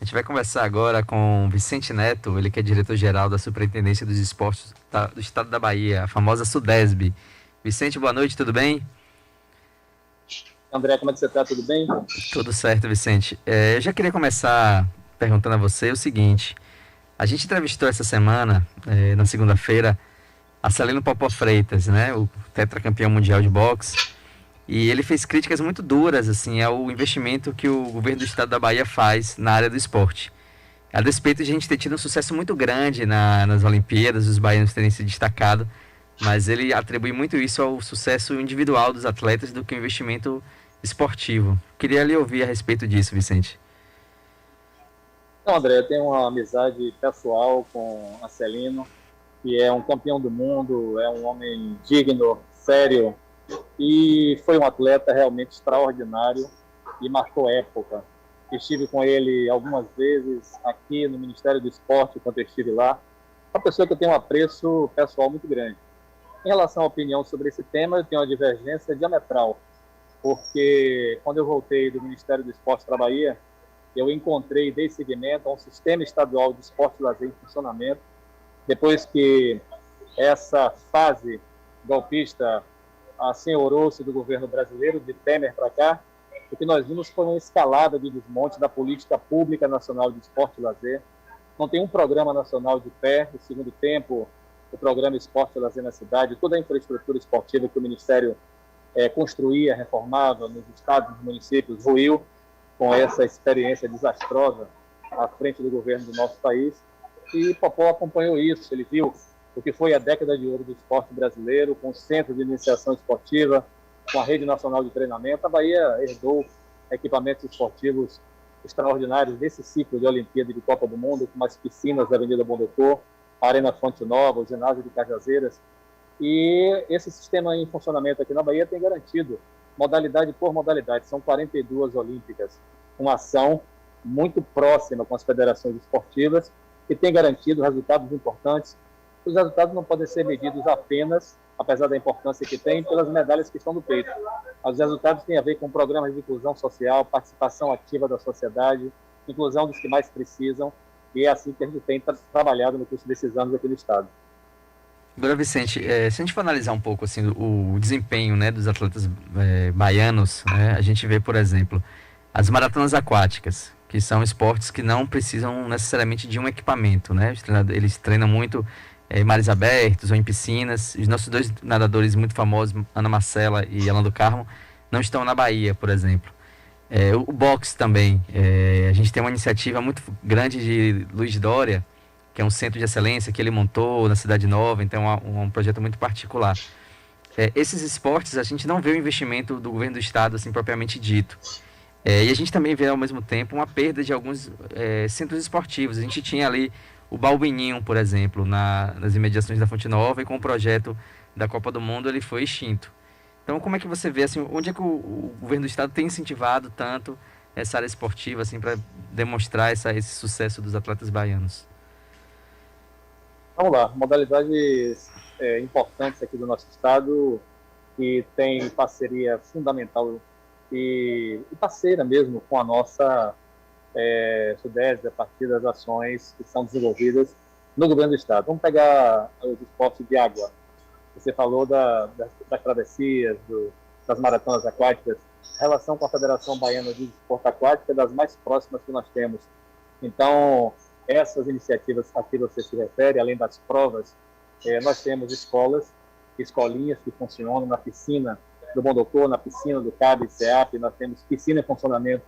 A gente vai conversar agora com Vicente Neto, ele que é diretor-geral da Superintendência dos Esportes do Estado da Bahia, a famosa SUDESB. Vicente, boa noite, tudo bem? André, como é que você está? Tudo bem? Tudo certo, Vicente. Eu já queria começar perguntando a você o seguinte. A gente entrevistou essa semana, na segunda-feira, a Celino Popó Freitas, né, o tetracampeão mundial de boxe, e ele fez críticas muito duras assim ao investimento que o governo do estado da Bahia faz na área do esporte. A despeito de a gente ter tido um sucesso muito grande nas Olimpíadas, os baianos terem se destacado, mas ele atribui muito isso ao sucesso individual dos atletas do que o investimento esportivo. Queria lhe ouvir a respeito disso, Vicente. Então, André, eu tenho uma amizade pessoal com a Celino, que é um campeão do mundo, é um homem digno, sério, e foi um atleta realmente extraordinário e marcou época. Estive com ele algumas vezes aqui no Ministério do Esporte, quando eu estive lá. Uma pessoa que eu tenho um apreço pessoal muito grande. Em relação à opinião sobre esse tema, eu tenho uma divergência diametral, porque quando eu voltei do Ministério do Esporte para a Bahia, eu encontrei e dei seguimento a um sistema estadual de esporte e lazer em funcionamento, depois que essa fase golpista assenhorou-se do governo brasileiro, de Temer para cá, o que nós vimos foi uma escalada de desmonte da política pública nacional de esporte e lazer. Não tem um programa nacional de pé. No segundo tempo, o programa Esporte e Lazer na Cidade, toda a infraestrutura esportiva que o Ministério construía, reformava nos estados e municípios, ruiu com essa experiência desastrosa à frente do governo do nosso país. E Popó acompanhou isso, ele viu o que foi a década de ouro do esporte brasileiro, com o centro de iniciação esportiva, com a rede nacional de treinamento. A Bahia herdou equipamentos esportivos extraordinários desse ciclo de Olimpíada e de Copa do Mundo, como as piscinas da Avenida Bom Doutor, a Arena Fonte Nova, o ginásio de Cajazeiras. E esse sistema em funcionamento aqui na Bahia tem garantido, modalidade por modalidade, são 42 olímpicas, uma ação muito próxima com as federações esportivas e tem garantido resultados importantes. Os resultados não podem ser medidos apenas, apesar da importância que tem, pelas medalhas que estão no peito. Os resultados têm a ver com programas de inclusão social, participação ativa da sociedade, inclusão dos que mais precisam, e é assim que a gente tem trabalhado no curso desses anos aqui no Estado. Agora, Vicente, se a gente for analisar um pouco assim, o desempenho, né, dos atletas baianos, né, a gente vê, por exemplo, as maratonas aquáticas, que são esportes que não precisam necessariamente de um equipamento, né? Eles treinam muito em mares abertos ou em piscinas. Os nossos dois nadadores muito famosos, Ana Marcela e Alan do Carmo, não estão na Bahia, por exemplo. O boxe também. A gente tem uma iniciativa muito grande de Luiz Dória, que é um centro de excelência que ele montou na Cidade Nova, então é um projeto muito particular. Esses esportes, a gente não vê o investimento do governo do estado, assim, propriamente dito. E a gente também vê, ao mesmo tempo, uma perda de alguns centros esportivos. A gente tinha ali o Balbininho, por exemplo, nas imediações da Fonte Nova, e com o projeto da Copa do Mundo ele foi extinto. Então, como é que você vê, assim, onde é que o governo do estado tem incentivado tanto essa área esportiva, assim, para demonstrar esse sucesso dos atletas baianos? Vamos lá, modalidades importantes aqui do nosso Estado, que tem parceria fundamental e parceira mesmo com a nossa Sudeste, a partir das ações que são desenvolvidas no governo do Estado. Vamos pegar os esportes de água. Você falou das travessias, das maratonas aquáticas. A relação com a Federação Baiana de Esporte Aquático é das mais próximas que nós temos. Então, essas iniciativas a que você se refere, além das provas, nós temos escolinhas que funcionam na piscina do Bom Doutor, na piscina do CAB e CEAP, nós temos piscina em funcionamento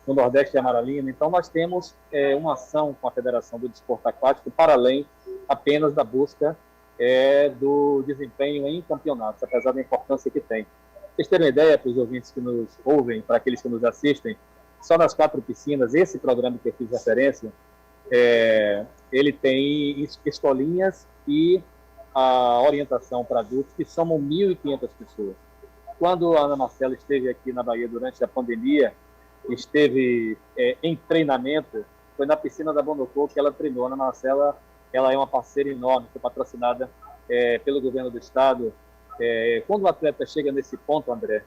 no Nordeste de Amaralina. Então, nós temos uma ação com a Federação do Desporto Aquático para além apenas da busca do desempenho em campeonatos, apesar da importância que tem. Pra vocês terem uma ideia, para os ouvintes que nos ouvem, para aqueles que nos assistem, só nas 4 piscinas, esse programa que eu fiz referência, ele tem escolinhas e a orientação para adultos, que somam 1.500 pessoas. Quando a Ana Marcela esteve aqui na Bahia durante a pandemia, esteve em treinamento, foi na piscina da Bonocô que ela treinou. A Ana Marcela, ela é uma parceira enorme, foi patrocinada pelo governo do estado. Quando o atleta chega nesse ponto, André,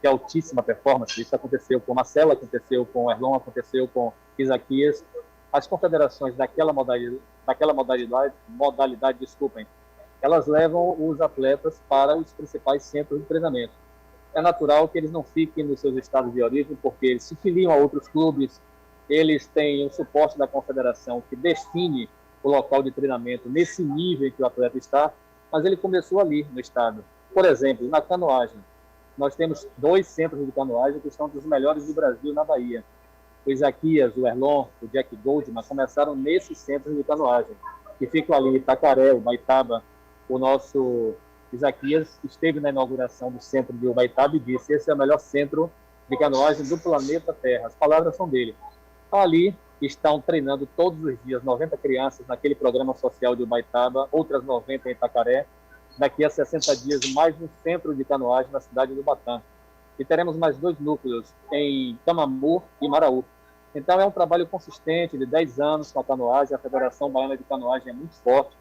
de altíssima performance. Isso aconteceu com Marcelo, aconteceu com Erlon, aconteceu com Isaquias. As confederações modalidade, desculpem, elas levam os atletas para os principais centros de treinamento. É natural que eles não fiquem nos seus estados de origem, porque eles se filiam a outros clubes, eles têm o suporte da confederação que define o local de treinamento nesse nível em que o atleta está, mas ele começou ali no estado. Por exemplo, na canoagem, nós temos 2 centros de canoagem que são dos melhores do Brasil na Bahia. O Isaquias, o Erlon, o Jack Goldman começaram nesses centros de canoagem, que ficam ali em Itacaré, Ubaitaba. O nosso Isaquias esteve na inauguração do centro de Ubaitaba e disse: esse é o melhor centro de canoagem do planeta Terra. As palavras são dele. Ali estão treinando todos os dias 90 crianças naquele programa social de Ubaitaba, outras 90 em Itacaré. Daqui a 60 dias, mais um centro de canoagem na cidade do Batã. E teremos mais 2 núcleos em Camamu e Maraú. Então é um trabalho consistente de 10 anos com a canoagem. A Federação Baiana de Canoagem é muito forte.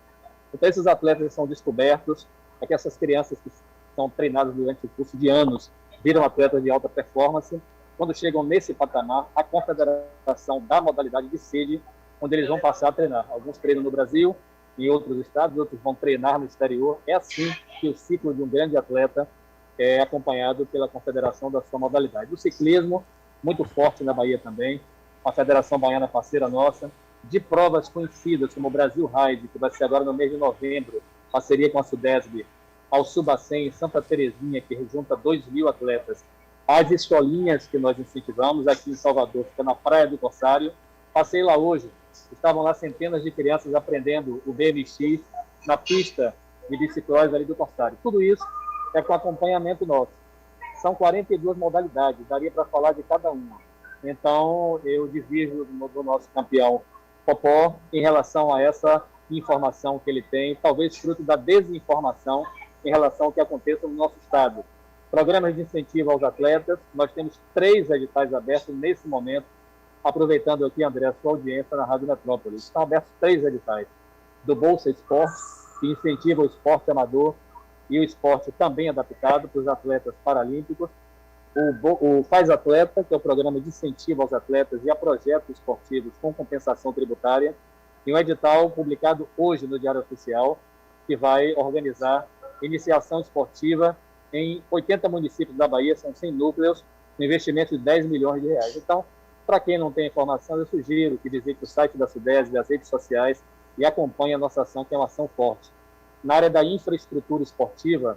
Então esses atletas são descobertos, é que essas crianças que são treinadas durante o curso de anos viram atletas de alta performance. Quando chegam nesse patamar, a confederação dá modalidade de sede, onde eles vão passar a treinar. Alguns treinam no Brasil, em outros estados, outros vão treinar no exterior. É assim que o ciclo de um grande atleta é acompanhado pela confederação da sua modalidade. O ciclismo, muito forte na Bahia também, a Federação Baiana parceira nossa, de provas conhecidas como o Brasil Ride, que vai ser agora no mês de novembro, parceria com a Sudesb, ao Subacem em Santa Terezinha, que junta 2.000 atletas. As escolinhas que nós incentivamos aqui em Salvador, fica na Praia do Corsário. Passei lá hoje, estavam lá centenas de crianças aprendendo o BMX na pista de biciclose ali do Corsário. Tudo isso é com acompanhamento nosso. São 42 modalidades, daria para falar de cada uma. Então, eu divirjo do nosso campeão Popó em relação a essa informação que ele tem, talvez fruto da desinformação em relação ao que aconteça no nosso estado. Programas de incentivo aos atletas, nós temos 3 editais abertos nesse momento, aproveitando aqui, André, a sua audiência na Rádio Metrópole. Estão abertos 3 editais, do Bolsa Esporte, que incentiva o esporte amador e o esporte também adaptado para os atletas paralímpicos, o Faz Atleta, que é o programa de incentivo aos atletas e a projetos esportivos com compensação tributária, e um edital publicado hoje no Diário Oficial, que vai organizar iniciação esportiva em 80 municípios da Bahia, são 100 núcleos, com investimento de 10 milhões de reais. Então, para quem não tem informação, eu sugiro que visite o site da Sudesb, as redes sociais, e acompanhe a nossa ação, que é uma ação forte. Na área da infraestrutura esportiva,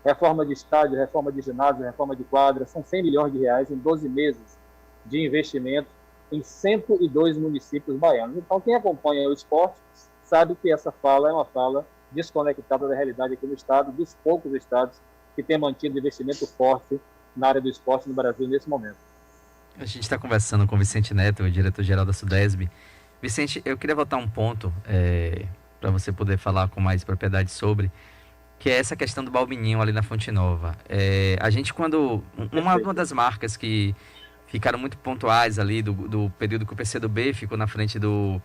reforma de estádio, reforma de ginásio, reforma de quadra, são 100 milhões de reais em 12 meses de investimento em 102 municípios baianos. Então, quem acompanha o esporte sabe que essa fala é uma fala desconectada da realidade aqui no estado, dos poucos estados que têm mantido investimento forte na área do esporte no Brasil nesse momento. A gente está conversando com o Vicente Neto, o diretor-geral da Sudesb. Vicente, eu queria voltar um ponto para você poder falar com mais propriedade sobre, que é essa questão do Balbininho ali na Fonte Nova. A gente, quando... Uma das marcas que ficaram muito pontuais ali do período que o PCdoB ficou na frente do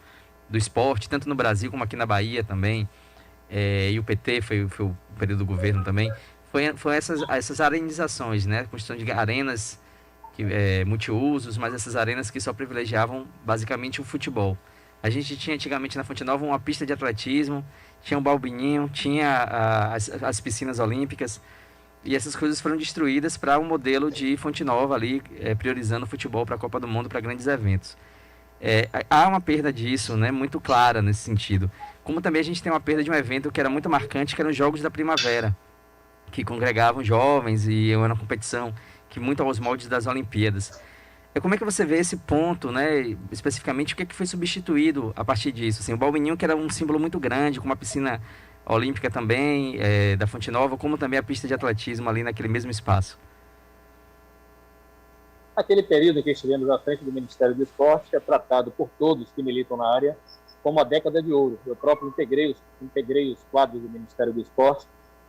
esporte, tanto no Brasil como aqui na Bahia também, e o PT foi o período do governo também, foi essas arenizações, né? A construção de arenas multiusos, mas essas arenas que só privilegiavam basicamente o futebol. A gente tinha antigamente na Fonte Nova uma pista de atletismo, tinha um balbininho, tinha as piscinas olímpicas, e essas coisas foram destruídas para um modelo de Fonte Nova ali, priorizando o futebol para a Copa do Mundo, para grandes eventos. Há uma perda disso, né, muito clara nesse sentido. Como também a gente tem uma perda de um evento que era muito marcante, que eram os Jogos da Primavera, que congregavam jovens e era uma competição que muito aos moldes das Olimpíadas. Como é que você vê esse ponto, né? Especificamente, o que foi substituído a partir disso? Assim, o Balbininho, que era um símbolo muito grande, com uma piscina olímpica também, da Fonte Nova, como também a pista de atletismo ali naquele mesmo espaço. Aquele período em que estivemos à frente do Ministério do Esporte é tratado por todos que militam na área como a década de ouro. Eu próprio integrei os quadros do Ministério do Esporte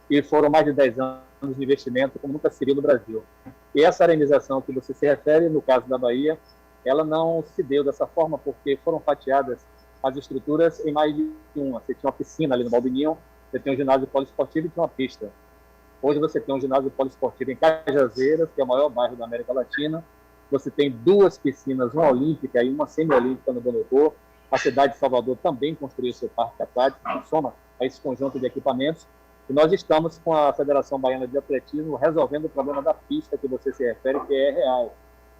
e foram mais de 10 anos de investimento como nunca se viu no Brasil. E essa arenização que você se refere, no caso da Bahia, ela não se deu dessa forma porque foram fatiadas as estruturas em mais de uma. Você tinha uma piscina ali no Balbininho, você tinha um ginásio poliesportivo e tinha uma pista. Hoje você tem um ginásio poliesportivo em Cajazeiras, que é o maior bairro da América Latina. Você tem 2 piscinas, uma olímpica e uma semiolímpica no Bonocô. A cidade de Salvador também construiu seu parque aquático, que soma a esse conjunto de equipamentos. E nós estamos com a Federação Baiana de Atletismo resolvendo o problema da pista que você se refere, que é real.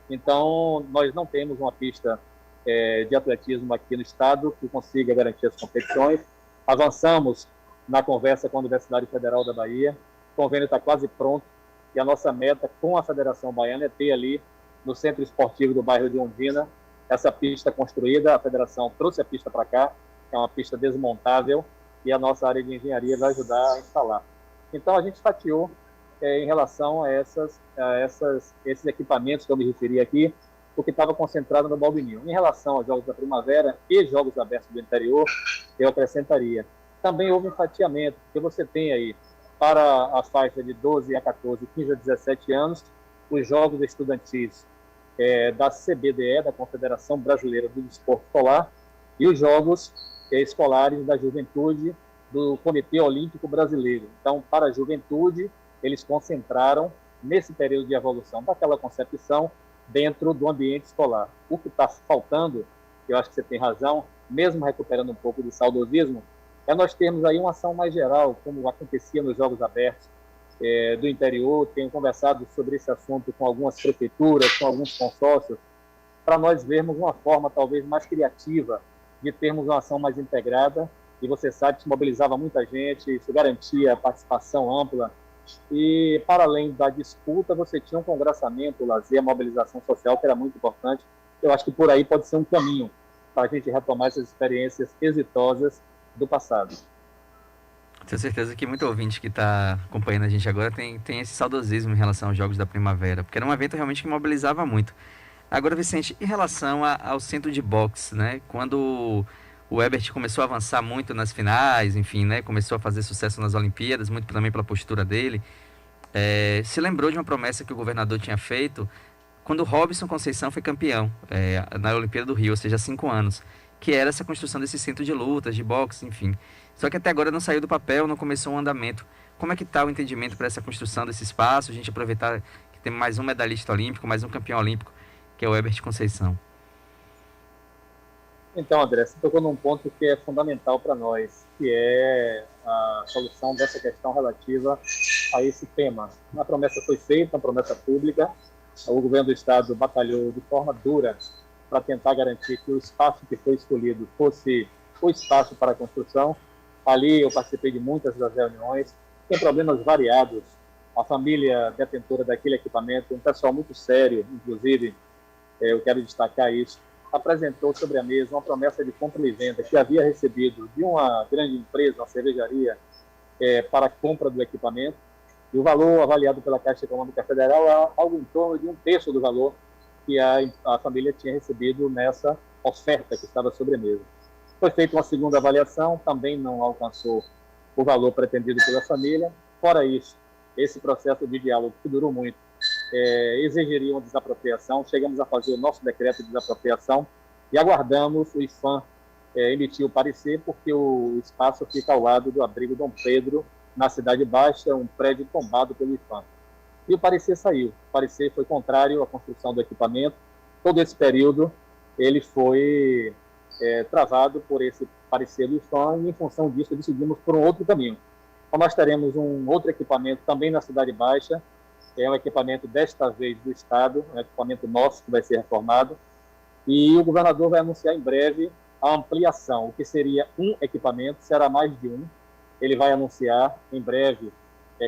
Então, nós não temos uma pista de atletismo aqui no estado que consiga garantir as competições. Avançamos na conversa com a Universidade Federal da Bahia, o convênio está quase pronto, e a nossa meta com a Federação Baiana é ter ali, no Centro Esportivo do bairro de Ondina, essa pista construída. A Federação trouxe a pista para cá, é uma pista desmontável, e a nossa área de engenharia vai ajudar a instalar. Então, a gente fatiou em relação a esses equipamentos que eu me referi aqui, o que estava concentrado no Balbininho. Em relação aos Jogos da Primavera e Jogos Abertos do Interior, eu acrescentaria. Também houve um fatiamento, porque você tem aí, para a faixa de 12 a 14, 15 a 17 anos, os Jogos Estudantis da CBDE, da Confederação Brasileira do Desporto Escolar, e os Jogos Escolares da Juventude do Comitê Olímpico Brasileiro. Então, para a juventude, eles concentraram nesse período de evolução daquela concepção dentro do ambiente escolar. O que está faltando, eu acho que você tem razão, mesmo recuperando um pouco do saudosismo, é nós termos aí uma ação mais geral, como acontecia nos Jogos Abertos do interior. Tenho conversado sobre esse assunto com algumas prefeituras, com alguns consórcios, para nós vermos uma forma talvez mais criativa de termos uma ação mais integrada. E você sabe que mobilizava muita gente, isso garantia a participação ampla. E, para além da disputa, você tinha um congraçamento, o lazer, a mobilização social, que era muito importante. Eu acho que por aí pode ser um caminho para a gente retomar essas experiências exitosas do passado. Tenho certeza que muito ouvinte que está acompanhando a gente agora tem esse saudosismo em relação aos Jogos da Primavera, porque era um evento realmente que mobilizava muito. Agora, Vicente, em relação ao centro de boxe, né? Quando o Herbert começou a avançar muito nas finais, enfim, né? Começou a fazer sucesso nas Olimpíadas, muito também pela postura dele. Se lembrou de uma promessa que o governador tinha feito quando o Robson Conceição foi campeão na Olimpíada do Rio, ou seja, há 5 anos, que era essa construção desse centro de lutas, de boxe, enfim. Só que até agora não saiu do papel, não começou um andamento. Como é que está o entendimento para essa construção desse espaço? A gente aproveitar que tem mais um medalhista olímpico, mais um campeão olímpico, que é o Herbert Conceição. Então, André, você tocou num ponto que é fundamental para nós, que é a solução dessa questão relativa a esse tema. A promessa foi feita, uma promessa pública, o governo do estado batalhou de forma dura para tentar garantir que o espaço que foi escolhido fosse o espaço para a construção. Ali eu participei de muitas das reuniões, tem problemas variados. A família detentora daquele equipamento, um pessoal muito sério, inclusive, eu quero destacar isso, apresentou sobre a mesa uma promessa de compra e venda que havia recebido de uma grande empresa, uma cervejaria, para a compra do equipamento, e o valor avaliado pela Caixa Econômica Federal é algo em torno de 1/3 do valor que a família tinha recebido nessa oferta que estava sobre a mesa. Foi feita uma segunda avaliação, também não alcançou o valor pretendido pela família. Fora isso, esse processo de diálogo, que durou muito, exigiria uma desapropriação. Chegamos a fazer o nosso decreto de desapropriação e aguardamos o IFAM emitir o parecer, porque o espaço fica ao lado do abrigo Dom Pedro, na Cidade Baixa, um prédio tombado pelo IFAM. E o parecer saiu. O parecer foi contrário à construção do equipamento. Todo esse período ele foi travado por esse parecer do IFAM, e em função disso decidimos por um outro caminho. Então, nós teremos um outro equipamento também na Cidade Baixa, é um equipamento desta vez do Estado, um equipamento nosso que vai ser reformado, e o governador vai anunciar em breve a ampliação. O que seria um equipamento será mais de um. Ele vai anunciar em breve,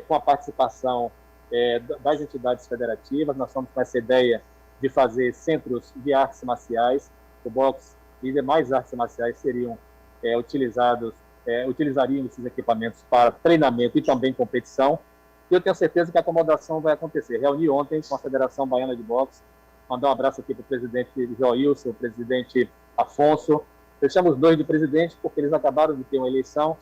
com a participação das entidades federativas. Nós estamos com essa ideia de fazer centros de artes marciais. O boxe e demais artes marciais seriam utilizariam esses equipamentos para treinamento e também competição. E eu tenho certeza que a acomodação vai acontecer. Reuni ontem com a Federação Baiana de Boxe, mandar um abraço aqui para o presidente Joilson, o presidente Afonso. Fechamos 2 de presidente porque eles acabaram de ter uma eleição,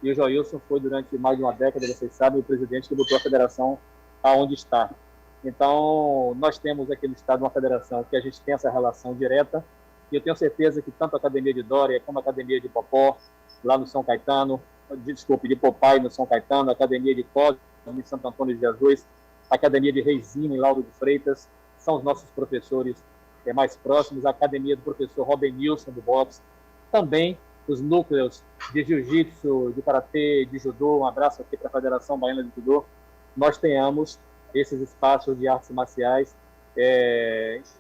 e o Joilson foi durante mais de uma década, vocês sabem, o presidente que botou a federação aonde está. Então, nós temos aqui no estado uma federação que a gente tem essa relação direta, e eu tenho certeza que tanto a Academia de Dória como a Academia de Popó, lá no São Caetano, de Popai no São Caetano, a Academia de Cosme em Santo Antônio de Jesus, a Academia de Reizinho, em Lauro de Freitas, são os nossos professores mais próximos, a Academia do professor Robin Nilson, do boxe, também os núcleos de jiu-jitsu, de karatê, de judô, um abraço aqui para a Federação Baiana de Judô, nós tenhamos esses espaços de artes marciais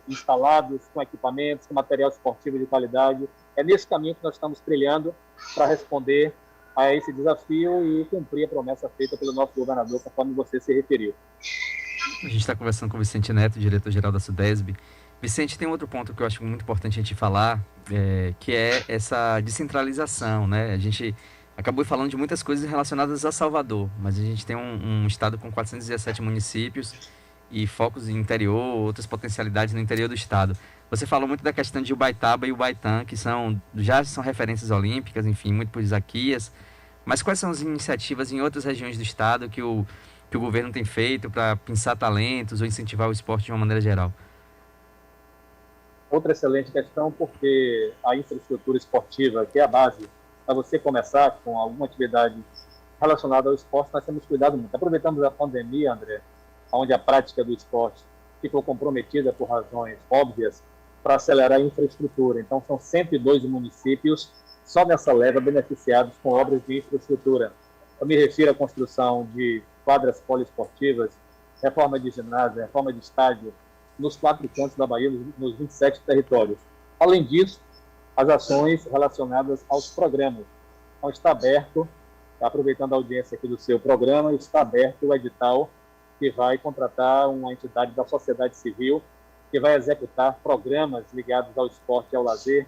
instalados com equipamentos, com material esportivo de qualidade. É nesse caminho que nós estamos trilhando para responder a esse desafio e cumprir a promessa feita pelo nosso governador, conforme você se referiu. A gente está conversando com o Vicente Neto, diretor-geral da SUDESB. Vicente, tem outro ponto que eu acho muito importante a gente falar, que é essa descentralização, né? A gente acabou falando de muitas coisas relacionadas a Salvador, mas a gente tem um estado com 417 municípios e focos no interior, outras potencialidades no interior do estado. Você falou muito da questão de Ubaitaba e Ubaitã, que já são referências olímpicas, enfim, muito por Isaquias, mas quais são as iniciativas em outras regiões do estado que o governo tem feito para pensar talentos ou incentivar o esporte de uma maneira geral? Outra excelente questão, porque a infraestrutura esportiva, que é a base para você começar com alguma atividade relacionada ao esporte, nós temos cuidado muito. Aproveitamos a pandemia, André, onde a prática do esporte ficou comprometida por razões óbvias, para acelerar a infraestrutura. Então, são 102 municípios, só nessa leva, beneficiados com obras de infraestrutura. Eu me refiro à construção de quadras poliesportivas, reforma de ginásio, reforma de estádio, nos 4 cantos da Bahia, nos 27 territórios. Além disso, as ações relacionadas aos programas. Então, está aberto, aproveitando a audiência aqui do seu programa, está aberto o edital que vai contratar uma entidade da sociedade civil que vai executar programas ligados ao esporte e ao lazer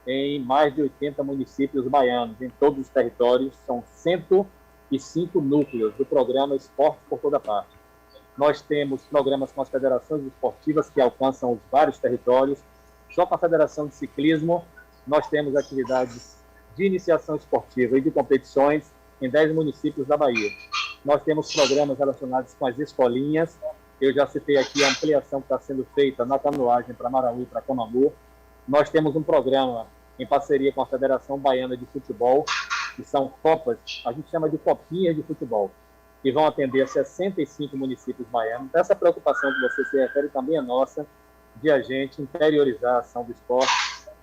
em mais de 80 municípios baianos, em todos os territórios. São 105 núcleos do programa Esporte por Toda Parte. Nós temos programas com as federações esportivas que alcançam os vários territórios. Só com a Federação de Ciclismo, nós temos atividades de iniciação esportiva e de competições em 10 municípios da Bahia. Nós temos programas relacionados com as escolinhas. Eu já citei aqui a ampliação que está sendo feita na canoagem para Maraú e para Camamu. Nós temos um programa em parceria com a Federação Baiana de Futebol, que são copas, a gente chama de copinhas de futebol, que vão atender 65 municípios baianos. Essa preocupação que você se refere também é nossa, de a gente interiorizar a ação do esporte,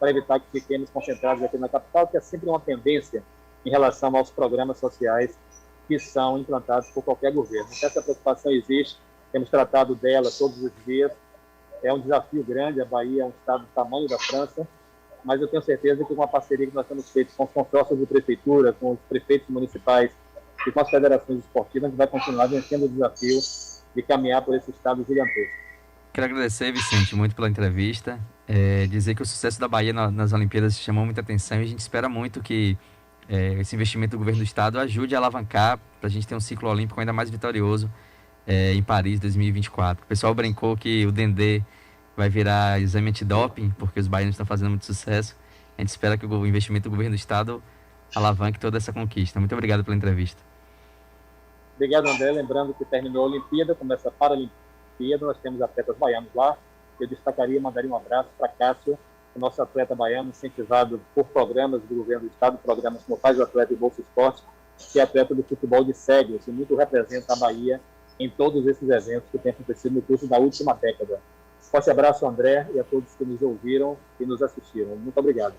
para evitar que fiquemos concentrados aqui na capital, que é sempre uma tendência em relação aos programas sociais que são implantados por qualquer governo. Então, essa preocupação existe, temos tratado dela todos os dias. É um desafio grande, a Bahia é um estado do tamanho da França, mas eu tenho certeza que com a parceria que nós temos feito com os consórcios de prefeitura, com os prefeitos municipais e com as federações esportivas, a gente vai continuar vencendo o desafio de caminhar por esse estado gigantesco. Quero agradecer, Vicente, muito pela entrevista. Dizer que o sucesso da Bahia nas Olimpíadas chamou muita atenção e a gente espera muito que esse investimento do governo do estado ajude a alavancar para a gente ter um ciclo olímpico ainda mais vitorioso em Paris 2024. O pessoal brincou que o Dendê vai virar exame antidoping, porque os baianos estão fazendo muito sucesso. A gente espera que o investimento do governo do estado alavanque toda essa conquista. Muito obrigado pela entrevista. Obrigado, André. Lembrando que terminou a Olimpíada, começa a Paralimpíada, nós temos atletas baianos lá. Eu destacaria, mandaria um abraço para Cássio, o nosso atleta baiano, incentivado por programas do governo do estado, programas como Faz o Atleta e Bolsa Esporte, que é atleta do futebol de Séguios, e muito representa a Bahia em todos esses eventos que têm acontecido no curso da última década. Forte abraço, André, e a todos que nos ouviram e nos assistiram. Muito obrigado.